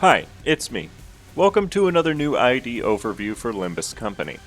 Hi, it's me. Welcome to another new ID overview for Limbus Company.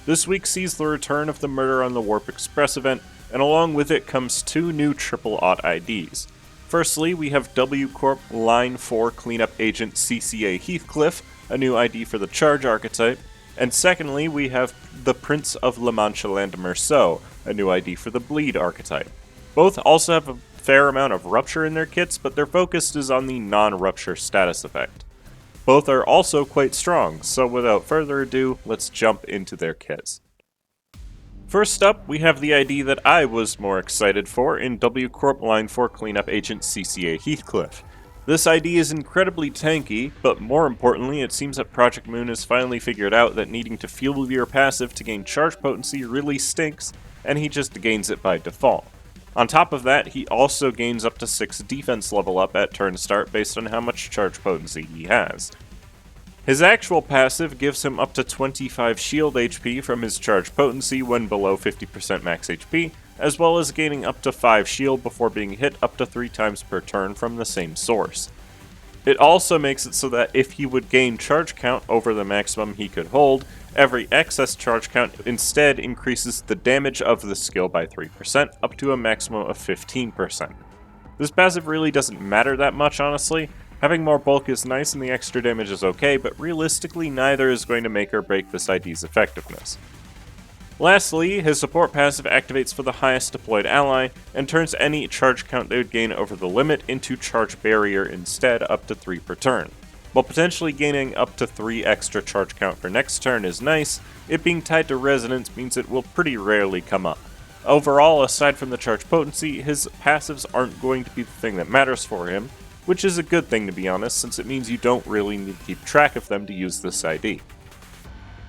This week sees the return of the Murder on the Warp Express event, and along with it comes two new triple-aught IDs. Firstly, we have W Corp Line 4 Cleanup Agent CCA Heathcliff, a new ID for the Charge archetype, and secondly, we have the Prince of Manchaland Meursault, a new ID for the Bleed archetype. Both also have a fair amount of Rupture in their kits, but their focus is on the non-Rupture status effect. Both are also quite strong, so without further ado, let's jump into their kits. First up, we have the ID that I was more excited for in W Corp Line 4 Cleanup Agent CCA Heathcliff. This ID is incredibly tanky, but more importantly, it seems that Project Moon has finally figured out that needing to fuel your passive to gain charge potency really stinks, and he just gains it by default. On top of that, he also gains up to 6 defense level up at turn start based on how much charge potency he has. His actual passive gives him up to 25 shield HP from his charge potency when below 50% max HP, as well as gaining up to 5 shield before being hit up to 3 times per turn from the same source. It also makes it so that if he would gain charge count over the maximum he could hold, every excess charge count instead increases the damage of the skill by 3%, up to a maximum of 15%. This passive really doesn't matter that much, honestly. Having more bulk is nice and the extra damage is okay, but realistically neither is going to make or break this ID's effectiveness. Lastly, his support passive activates for the highest deployed ally, and turns any charge count they would gain over the limit into charge barrier instead, up to 3 per turn. While potentially gaining up to 3 extra charge count for next turn is nice, it being tied to resonance means it will pretty rarely come up. Overall, aside from the charge potency, his passives aren't going to be the thing that matters for him, which is a good thing to be honest, since it means you don't really need to keep track of them to use this ID.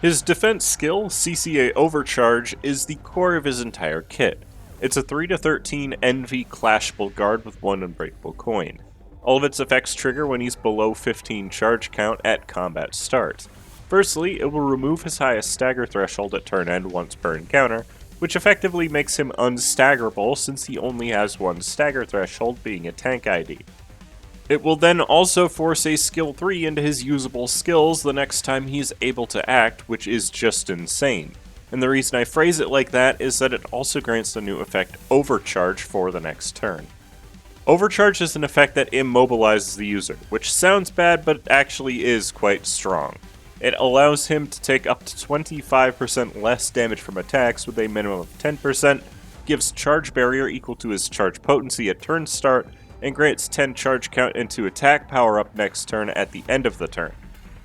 His defense skill, CCA Overcharge, is the core of his entire kit. It's a 3-13 Envy Clashable Guard with 1 Unbreakable Coin. All of its effects trigger when he's below 15 charge count at combat start. Firstly, it will remove his highest stagger threshold at turn end once per encounter, which effectively makes him unstaggerable since he only has 1 stagger threshold, being a tank ID. It will then also force a skill 3 into his usable skills the next time he's able to act, which is just insane. And the reason I phrase it like that is that it also grants the new effect Overcharge for the next turn. Overcharge is an effect that immobilizes the user, which sounds bad but actually is quite strong. It allows him to take up to 25% less damage from attacks with a minimum of 10%, gives charge barrier equal to his charge potency at turn start, and grants 10 charge count into attack power up next turn at the end of the turn.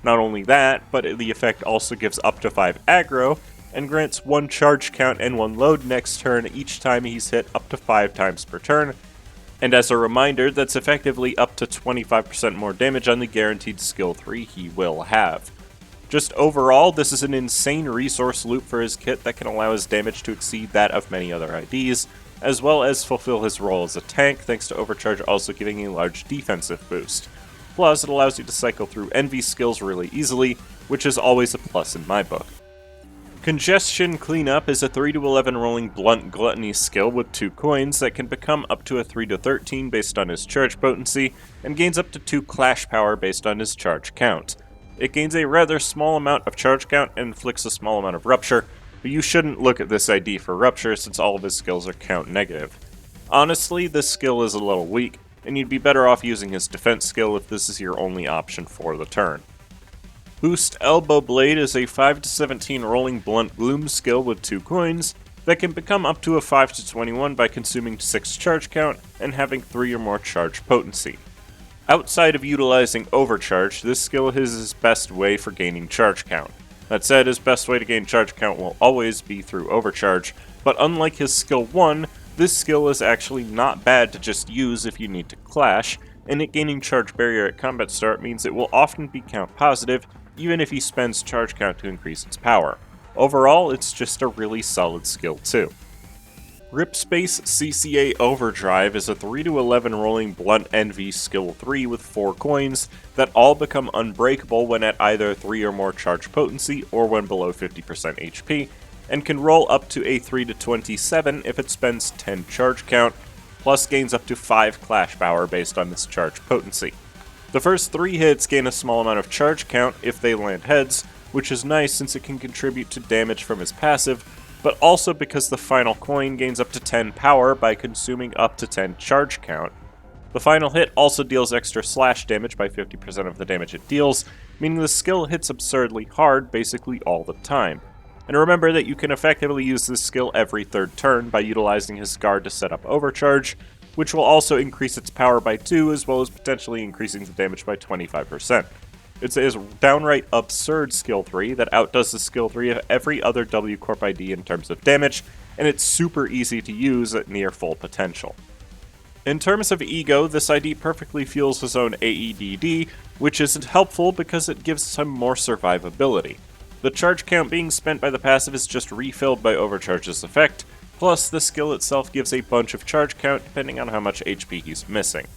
Not only that, but the effect also gives up to 5 aggro, and grants 1 charge count and 1 load next turn each time he's hit up to 5 times per turn, and as a reminder, that's effectively up to 25% more damage on the guaranteed skill 3 he will have. Just overall, this is an insane resource loop for his kit that can allow his damage to exceed that of many other IDs, as well as fulfill his role as a tank thanks to Overcharge also giving a large defensive boost. Plus, it allows you to cycle through Envy skills really easily, which is always a plus in my book. Congestion Cleanup is a 3-11 rolling blunt gluttony skill with 2 coins that can become up to a 3-13 based on his charge potency, and gains up to 2 clash power based on his charge count. It gains a rather small amount of charge count and inflicts a small amount of Rupture, but you shouldn't look at this ID for Rupture since all of his skills are count negative. Honestly, this skill is a little weak, and you'd be better off using his defense skill if this is your only option for the turn. Boost Elbow Blade is a 5-17 rolling blunt gloom skill with 2 coins that can become up to a 5-21 by consuming 6 charge count and having 3 or more charge potency. Outside of utilizing Overcharge, this skill is his best way for gaining charge count. That said, his best way to gain charge count will always be through Overcharge, but unlike his skill 1, this skill is actually not bad to just use if you need to clash, and it gaining charge barrier at combat start means it will often be count positive, even if he spends charge count to increase its power. Overall, it's just a really solid skill too. Ripspace CCA Overdrive is a 3-11 rolling blunt Envy skill 3 with 4 coins that all become unbreakable when at either 3 or more charge potency or when below 50% HP, and can roll up to a 3-27 if it spends 10 charge count, plus gains up to 5 clash power based on this charge potency. The first 3 hits gain a small amount of charge count if they land heads, which is nice since it can contribute to damage from his passive, but also because the final coin gains up to 10 power by consuming up to 10 charge count. The final hit also deals extra slash damage by 50% of the damage it deals, meaning the skill hits absurdly hard basically all the time. And remember that you can effectively use this skill every 3rd turn by utilizing his guard to set up overcharge, which will also increase its power by 2 as well as potentially increasing the damage by 25%. It's a downright absurd skill 3 that outdoes the skill 3 of every other W Corp ID in terms of damage, and it's super easy to use at near full potential. In terms of ego, this ID perfectly fuels his own AEDD, which isn't helpful because it gives him more survivability. The charge count being spent by the passive is just refilled by Overcharge's effect, plus the skill itself gives a bunch of charge count depending on how much HP he's missing.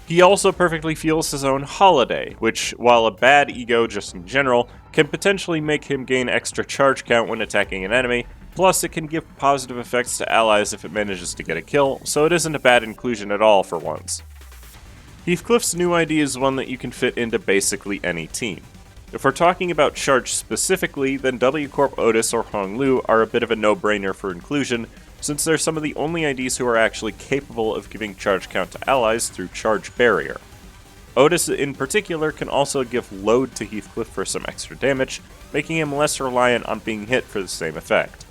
He also perfectly fuels his own Holiday, which, while a bad ego just in general, can potentially make him gain extra charge count when attacking an enemy, plus it can give positive effects to allies if it manages to get a kill, so it isn't a bad inclusion at all for once. Heathcliff's new ID is one that you can fit into basically any team. If we're talking about charge specifically, then W Corp Otis or Hong Lu are a bit of a no-brainer for inclusion, since they're some of the only IDs who are actually capable of giving charge count to allies through Charge Barrier. Otis in particular can also give Load to Heathcliff for some extra damage, making him less reliant on being hit for the same effect.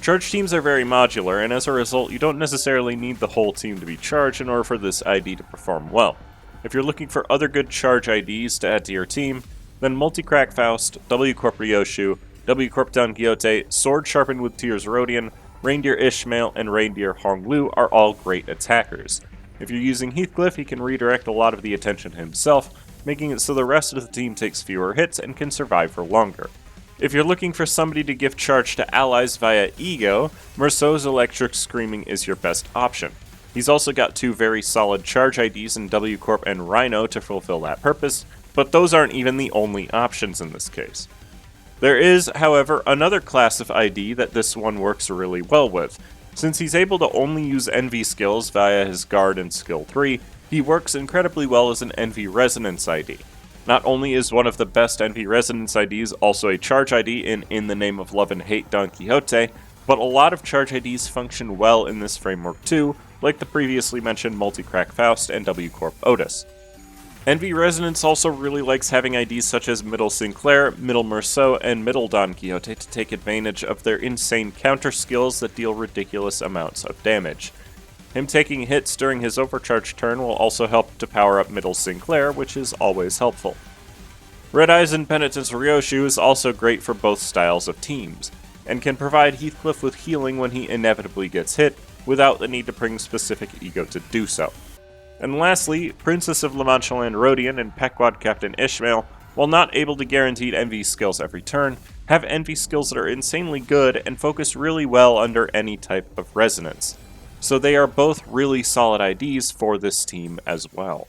Charge teams are very modular, and as a result, you don't necessarily need the whole team to be charged in order for this ID to perform well. If you're looking for other good charge IDs to add to your team, then Multicrack Faust, W Corp Ryoshu, W Corp Don Quixote, Sword Sharpened with Tears Rodian, Reindeer Ishmael, and Reindeer Hong Lu are all great attackers. If you're using Heathcliff, he can redirect a lot of the attention himself, making it so the rest of the team takes fewer hits and can survive for longer. If you're looking for somebody to give charge to allies via ego, Meursault's Electric Screaming is your best option. He's also got 2 very solid charge IDs in W Corp and Rhino to fulfill that purpose, but those aren't even the only options in this case. There is, however, another class of ID that this one works really well with. Since he's able to only use Envy skills via his Guard and Skill 3, he works incredibly well as an Envy Resonance ID. Not only is one of the best Envy Resonance IDs also a charge ID in the Name of Love and Hate Don Quixote, but a lot of charge IDs function well in this framework too, like the previously mentioned Multicrack Faust and W Corp Otis. Envy Resonance also really likes having IDs such as Middle Sinclair, Middle Meursault, and Middle Don Quixote to take advantage of their insane counter skills that deal ridiculous amounts of damage. Him taking hits during his overcharge turn will also help to power up Middle Sinclair, which is always helpful. Red Eyes and Penitence Ryoshu is also great for both styles of teams, and can provide Heathcliff with healing when he inevitably gets hit, without the need to bring specific ego to do so. And lastly, Princess of Manchaland Rodian and Pequod Captain Ishmael, while not able to guarantee Envy skills every turn, have Envy skills that are insanely good and focus really well under any type of resonance. So they are both really solid IDs for this team as well.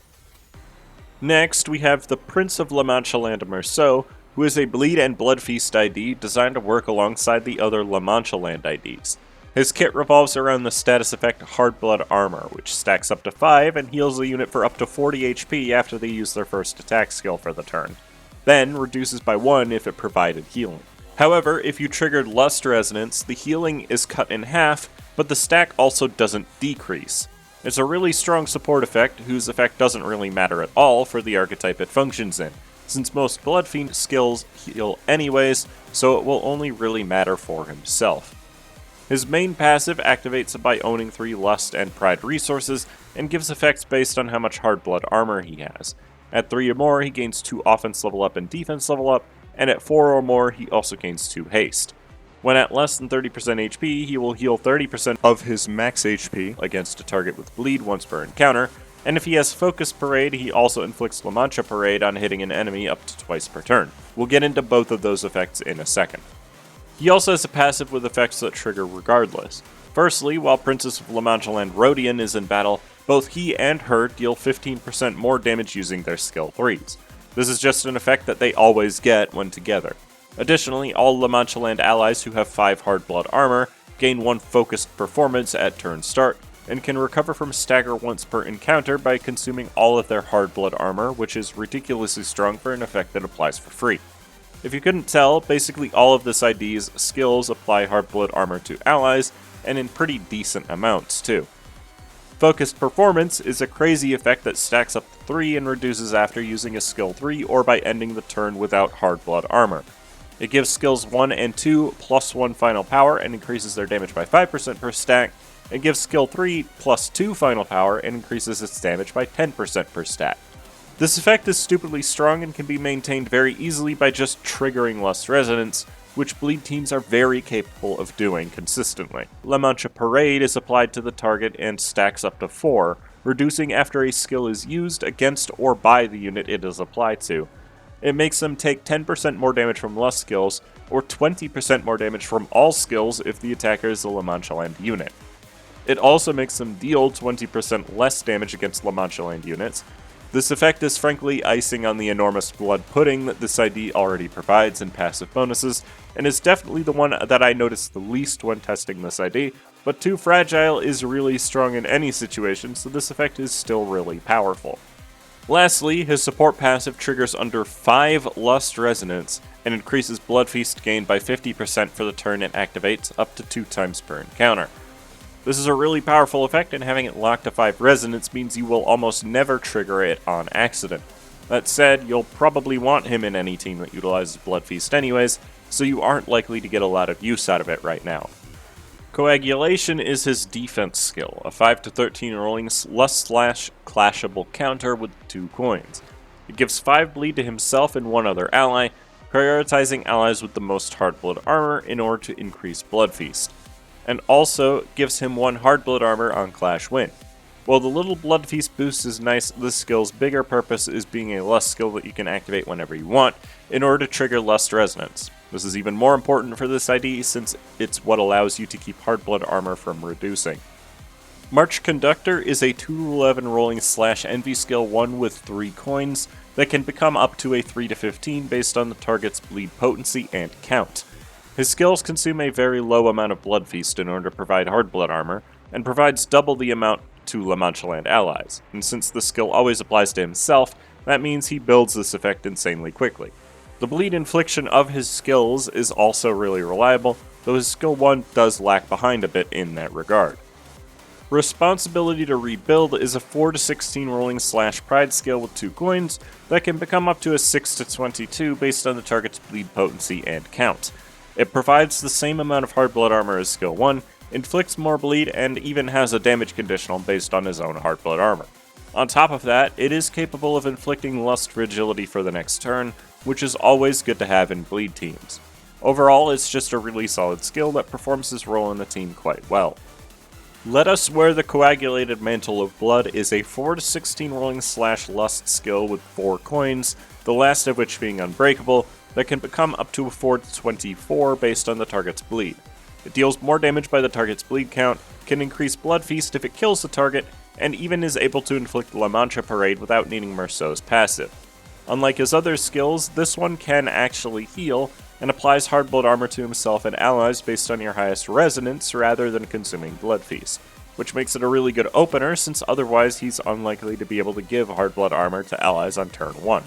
Next, we have the Prince of Manchaland Meursault, who is a Bleed and Blood Feast ID designed to work alongside the other Manchaland IDs. His kit revolves around the status effect Hard Blood Armor, which stacks up to 5 and heals the unit for up to 40 HP after they use their first attack skill for the turn, then reduces by 1 if it provided healing. However, if you triggered Lust Resonance, the healing is cut in half, but the stack also doesn't decrease. It's a really strong support effect, whose effect doesn't really matter at all for the archetype it functions in, since most Blood Fiend skills heal anyways, so it will only really matter for himself. His main passive activates by owning 3 Lust and Pride resources, and gives effects based on how much Hard Blood armor he has. At 3 or more, he gains 2 offense level up and defense level up, and at 4 or more, he also gains 2 haste. When at less than 30% HP, he will heal 30% of his max HP against a target with bleed once per encounter, and if he has Focus Parade, he also inflicts La Mancha Parade on hitting an enemy up to twice per turn. We'll get into both of those effects in a second. He also has a passive with effects that trigger regardless. Firstly, while Princess of Manchaland Rodian is in battle, both he and her deal 15% more damage using their skill 3s. This is just an effect that they always get when together. Additionally, all Manchaland allies who have 5 Hard Blood armor gain 1 focused performance at turn start, and can recover from stagger once per encounter by consuming all of their hard blood armor, which is ridiculously strong for an effect that applies for free. If you couldn't tell, basically all of this ID's skills apply hard blood armor to allies, and in pretty decent amounts too. Focused Performance is a crazy effect that stacks up to 3 and reduces after using a skill 3 or by ending the turn without hard blood armor. It gives skills 1 and 2 plus 1 final power and increases their damage by 5% per stack, and gives skill 3 plus 2 final power and increases its damage by 10% per stack. This effect is stupidly strong and can be maintained very easily by just triggering Lust Resonance, which bleed teams are very capable of doing consistently. La Mancha Parade is applied to the target and stacks up to 4, reducing after a skill is used against or by the unit it is applied to. It makes them take 10% more damage from Lust skills, or 20% more damage from all skills if the attacker is a La Manchaland unit. It also makes them deal 20% less damage against La Manchaland units. This effect is frankly icing on the enormous blood pudding that this ID already provides in passive bonuses, and is definitely the one that I noticed the least when testing this ID, but Too Fragile is really strong in any situation, so this effect is still really powerful. Lastly, his support passive triggers under 5 Lust Resonance, and increases Blood Feast gain by 50% for the turn it activates, up to 2 times per encounter. This is a really powerful effect, and having it locked to 5 resonance means you will almost never trigger it on accident. That said, you'll probably want him in any team that utilizes Blood Feast anyways, so you aren't likely to get a lot of use out of it right now. Coagulation is his defense skill, a 5 to 13 rolling lust/clashable counter with 2 coins. It gives 5 bleed to himself and 1 other ally, prioritizing allies with the most hard blood armor in order to increase Blood Feast, and also gives him 1 hard blood armor on Clash Win. While the little Blood Feast boost is nice, this skill's bigger purpose is being a Lust skill that you can activate whenever you want in order to trigger Lust Resonance. This is even more important for this ID since it's what allows you to keep hard blood armor from reducing. March Conductor is a 2 to 11 rolling /envy skill 1 with 3 coins that can become up to a 3 to 15 based on the target's bleed potency and count. His skills consume a very low amount of Blood Feast in order to provide hard blood armor, and provides double the amount to La Manchaland allies, and since the skill always applies to himself, that means he builds this effect insanely quickly. The bleed infliction of his skills is also really reliable, though his skill 1 does lag behind a bit in that regard. Responsibility to Rebuild is a 4 to 16 rolling /pride skill with 2 coins that can become up to a 6 to 22 based on the target's bleed potency and count. It provides the same amount of hard blood armor as skill 1, inflicts more bleed, and even has a damage conditional based on his own hard blood armor. On top of that, it is capable of inflicting Lust Fragility for the next turn, which is always good to have in bleed teams. Overall, it's just a really solid skill that performs his role in the team quite well. Let Us Wear the Coagulated Mantle of Blood is a 4 to 16 rolling /lust skill with 4 coins, the last of which being unbreakable, that can become up to a 4 to 24 based on the target's bleed. It deals more damage by the target's bleed count, can increase Blood Feast if it kills the target, and even is able to inflict La Mancha Parade without needing Meursault's passive. Unlike his other skills, this one can actually heal, and applies hard blood armor to himself and allies based on your highest resonance rather than consuming Blood Feast, which makes it a really good opener since otherwise he's unlikely to be able to give hard blood armor to allies on turn 1.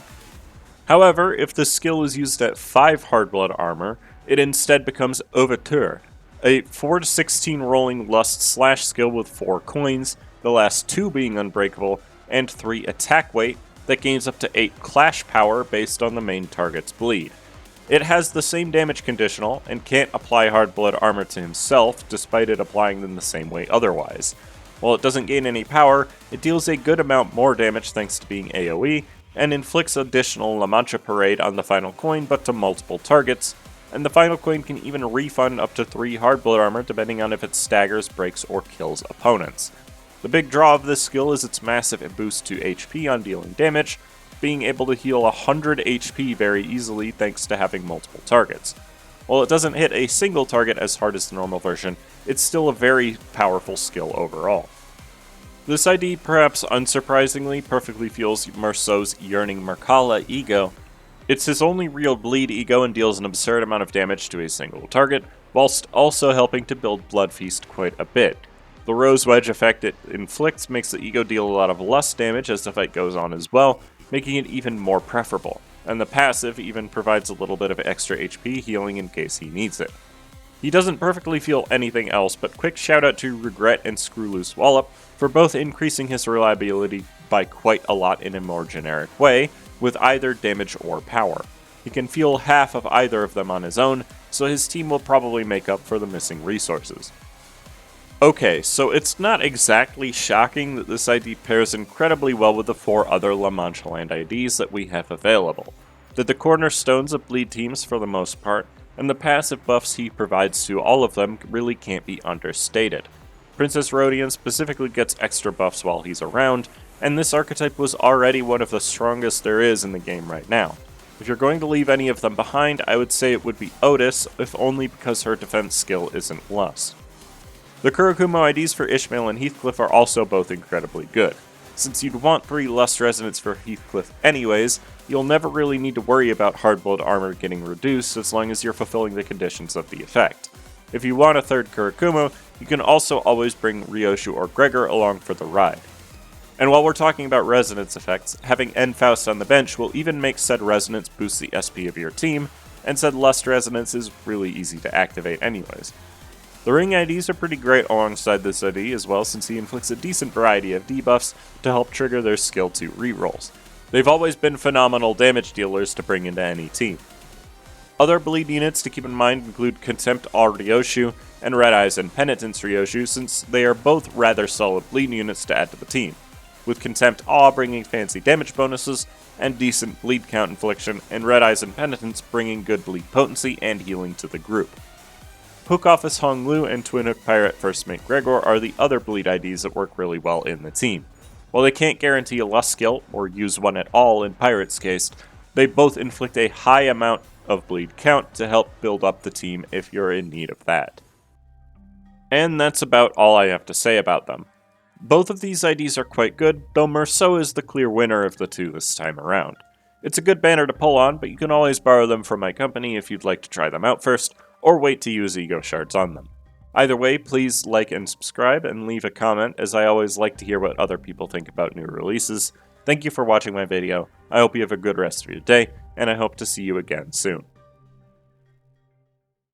However, if the skill is used at 5 hard blood armor, it instead becomes Overture, a 4 to 16 rolling lust / skill with 4 coins, the last 2 being unbreakable, and 3 attack weight that gains up to 8 clash power based on the main target's bleed. It has the same damage conditional and can't apply hard blood armor to himself despite it applying them the same way otherwise. While it doesn't gain any power, it deals a good amount more damage thanks to being AoE, and inflicts additional La Mancha Parade on the final coin but to multiple targets, and the final coin can even refund up to 3 hard blood armor depending on if it staggers, breaks, or kills opponents. The big draw of this skill is its massive boost to HP on dealing damage, being able to heal 100 HP very easily thanks to having multiple targets. While it doesn't hit a single target as hard as the normal version, it's still a very powerful skill overall. This ID, perhaps unsurprisingly, perfectly fuels Meursault's yearning Merkala ego. It's his only real bleed ego and deals an absurd amount of damage to a single target, whilst also helping to build Blood Feast quite a bit. The Rose Wedge effect it inflicts makes the Ego deal a lot of lust damage as the fight goes on as well, making it even more preferable, and the passive even provides a little bit of extra HP healing in case he needs it. He doesn't perfectly feel anything else, but quick shout out to Regret and Screw Loose Wallop for both increasing his reliability by quite a lot in a more generic way, with either damage or power. He can feel half of either of them on his own, so his team will probably make up for the missing resources. Okay, so it's not exactly shocking that this ID pairs incredibly well with the 4 other La Manchaland IDs that we have available. They're the cornerstones of bleed teams for the most part, and the passive buffs he provides to all of them really can't be understated. Princess Rodian specifically gets extra buffs while he's around, and this archetype was already one of the strongest there is in the game right now. If you're going to leave any of them behind, I would say it would be Otis, if only because her defense skill isn't Lust. The Kurikumo IDs for Ishmael and Heathcliff are also both incredibly good. Since you'd want 3 Lust Resonance for Heathcliff anyways, you'll never really need to worry about Hardblood armor getting reduced as long as you're fulfilling the conditions of the effect. If you want a 3rd Kurikumo, you can also always bring Ryoshu or Gregor along for the ride. And while we're talking about resonance effects, having Enfaust on the bench will even make said resonance boost the SP of your team, and said Lust Resonance is really easy to activate anyways. The Ring IDs are pretty great alongside this ID as well, since he inflicts a decent variety of debuffs to help trigger their skill 2 rerolls. They've always been phenomenal damage dealers to bring into any team. Other bleed units to keep in mind include Contempt Awe Ryoshu and Red Eyes and Penitence Ryoshu, since they are both rather solid bleed units to add to the team, with Contempt Awe bringing fancy damage bonuses and decent bleed count infliction, and Red Eyes and Penitence bringing good bleed potency and healing to the group. Hook Office Hong Lu and Twin Hook Pirate First Mate Gregor are the other bleed IDs that work really well in the team. While they can't guarantee a Lust skill, or use one at all in Pirate's case, they both inflict a high amount of bleed count to help build up the team if you're in need of that. And that's about all I have to say about them. Both of these IDs are quite good, though Meursault is the clear winner of the 2 this time around. It's a good banner to pull on, but you can always borrow them from my company if you'd like to try them out first, or wait to use Ego Shards on them. Either way, please like and subscribe, and leave a comment, as I always like to hear what other people think about new releases. Thank you for watching my video, I hope you have a good rest of your day, and I hope to see you again soon.